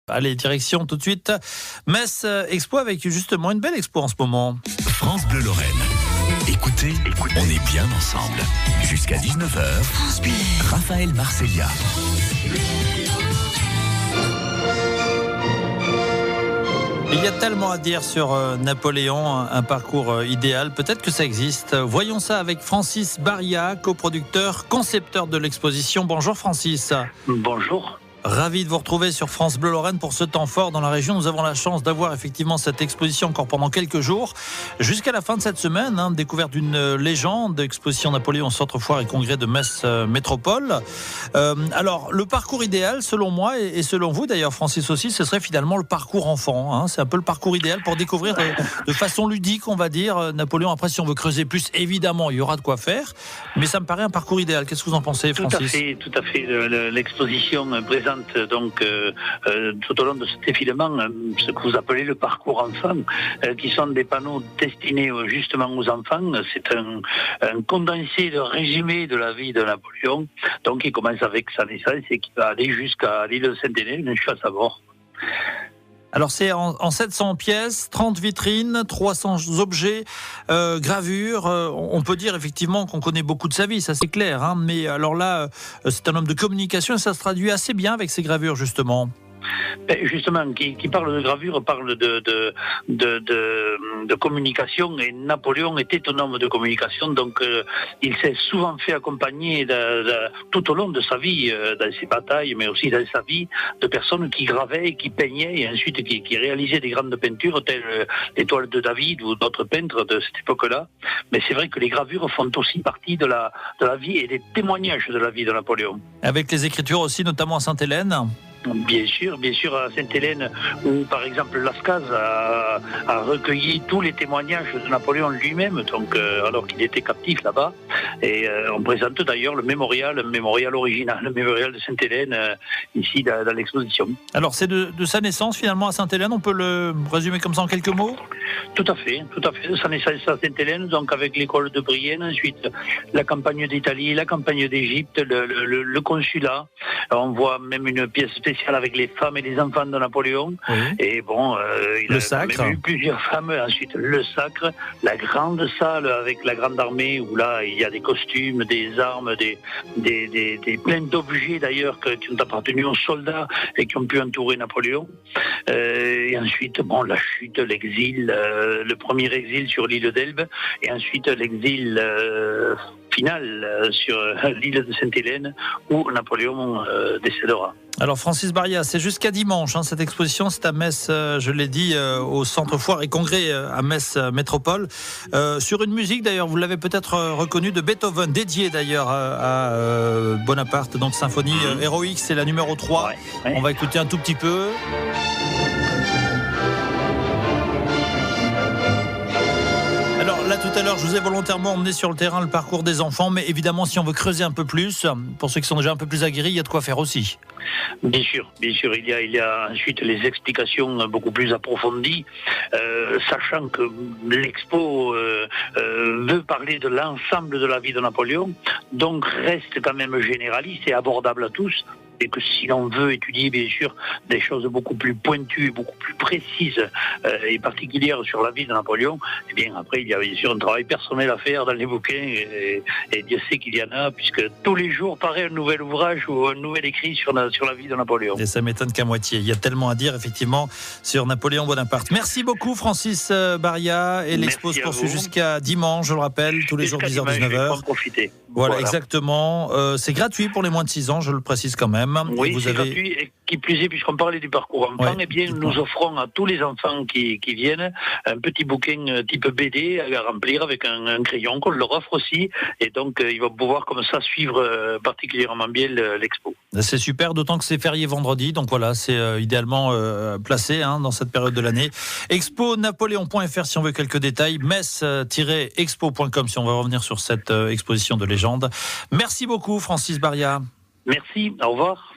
Allez, direction tout de suite Metz Expo avec justement une belle expo en ce moment. France Bleu Lorraine. Écoutez, on est bien ensemble. Jusqu'à 19h, France Bleu. Raphaël Marcellia. Il y a tellement à dire sur Napoléon, un parcours idéal. Peut-être que ça existe. Voyons ça avec Francis Baria, coproducteur, concepteur de l'exposition. Bonjour Francis. Bonjour. Ravi de vous retrouver sur France Bleu Lorraine pour ce temps fort dans la région. Nous avons la chance d'avoir effectivement cette exposition encore pendant quelques jours. Jusqu'à la fin de cette semaine, découverte d'une légende, exposition Napoléon, Centre Foire et Congrès de Metz Métropole. Alors, le parcours idéal, selon moi, et selon vous d'ailleurs, Francis aussi, ce serait finalement le parcours enfant. C'est un peu le parcours idéal pour découvrir de façon ludique, on va dire, Napoléon. Après, si on veut creuser plus, évidemment, il y aura de quoi faire. Mais ça me paraît un parcours idéal. Qu'est-ce que vous en pensez, Francis ? Tout à fait. L'exposition présente donc tout au long de cet défilement ce que vous appelez le parcours enfant, qui sont des panneaux destinés justement aux enfants. C'est un condensé, de résumé de la vie de Napoléon, donc qui commence avec sa naissance et qui va aller jusqu'à l'île de Saint-Hélène, une chasse à bord. Alors c'est en 700 pièces, 30 vitrines, 300 objets, gravures. On peut dire effectivement qu'on connaît beaucoup de sa vie, ça c'est clair. Mais alors là, c'est un homme de communication et ça se traduit assez bien avec ses gravures justement. Justement, qui parle de gravure parle de communication, et Napoléon était un homme de communication, donc il s'est souvent fait accompagner tout au long de sa vie, dans ses batailles, mais aussi dans sa vie, de personnes qui gravaient, qui peignaient, et ensuite qui réalisaient des grandes peintures, telles l'étoile de David ou d'autres peintres de cette époque-là. Mais c'est vrai que les gravures font aussi partie de la vie et des témoignages de la vie de Napoléon. Avec les écritures aussi, notamment à Sainte-Hélène. Bien sûr, à Sainte-Hélène, où par exemple Lascaz a recueilli tous les témoignages de Napoléon lui-même, donc alors qu'il était captif là-bas. Et on présente d'ailleurs le mémorial original, le mémorial de Sainte-Hélène, ici dans l'exposition. Alors c'est de sa naissance finalement à Sainte-Hélène, on peut le résumer comme ça en quelques mots ? Tout à fait, de sa naissance à Sainte-Hélène, donc avec l'école de Brienne, ensuite la campagne d'Italie, la campagne d'Égypte, le consulat. On voit même une pièce spéciale avec les femmes et les enfants de Napoléon. Oui. Et bon, il a même eu plusieurs femmes. Ensuite, le sacre, la grande salle avec la grande armée, où là, il y a des costumes, des armes, plein d'objets d'ailleurs qui ont appartenu aux soldats et qui ont pu entourer Napoléon. Et ensuite, la chute, l'exil, le premier exil sur l'île d'Elbe, et ensuite l'exil final sur l'île de Sainte-Hélène, où Napoléon décédera. Alors Francis Baria, c'est jusqu'à dimanche, cette exposition, c'est à Metz, je l'ai dit, au Centre Foire et Congrès à Metz Métropole, sur une musique d'ailleurs, vous l'avez peut-être reconnue, de Beethoven, dédiée d'ailleurs à Bonaparte, donc symphonie héroïque, c'est la numéro 3, ouais. On va écouter un tout petit peu. Là, tout à l'heure, je vous ai volontairement emmené sur le terrain le parcours des enfants, mais évidemment, si on veut creuser un peu plus, pour ceux qui sont déjà un peu plus aguerris, il y a de quoi faire aussi. Bien sûr, il y a ensuite les explications beaucoup plus approfondies, sachant que l'expo veut parler de l'ensemble de la vie de Napoléon, donc reste quand même généraliste et abordable à tous. Et que si l'on veut étudier, bien sûr, des choses beaucoup plus pointues, beaucoup plus précises et particulières sur la vie de Napoléon, eh bien après, il y a bien sûr un travail personnel à faire dans les bouquins, et Dieu sait qu'il y en a, puisque tous les jours paraît un nouvel ouvrage ou un nouvel écrit sur la vie de Napoléon. Et ça m'étonne qu'à moitié. Il y a tellement à dire, effectivement, sur Napoléon Bonaparte. Merci beaucoup, Francis Baria, et l'expo se poursuit jusqu'à dimanche, je le rappelle, tous les jours 10h-19h. Voilà, exactement. C'est gratuit pour les moins de 6 ans, je le précise quand même. Oui, c'est gratuit, et qui plus est, puisqu'on parlait du parcours enfant, nous offrons à tous les enfants qui viennent un petit bouquin type BD à remplir avec un crayon qu'on leur offre aussi, et donc ils vont pouvoir comme ça suivre particulièrement bien l'expo. C'est super, d'autant que c'est férié vendredi, donc voilà, c'est idéalement placé dans cette période de l'année. Expo napoléon.fr si on veut quelques détails, metz-expo.com si on va revenir sur cette exposition de légende. Merci beaucoup Francis Baria. Merci, au revoir.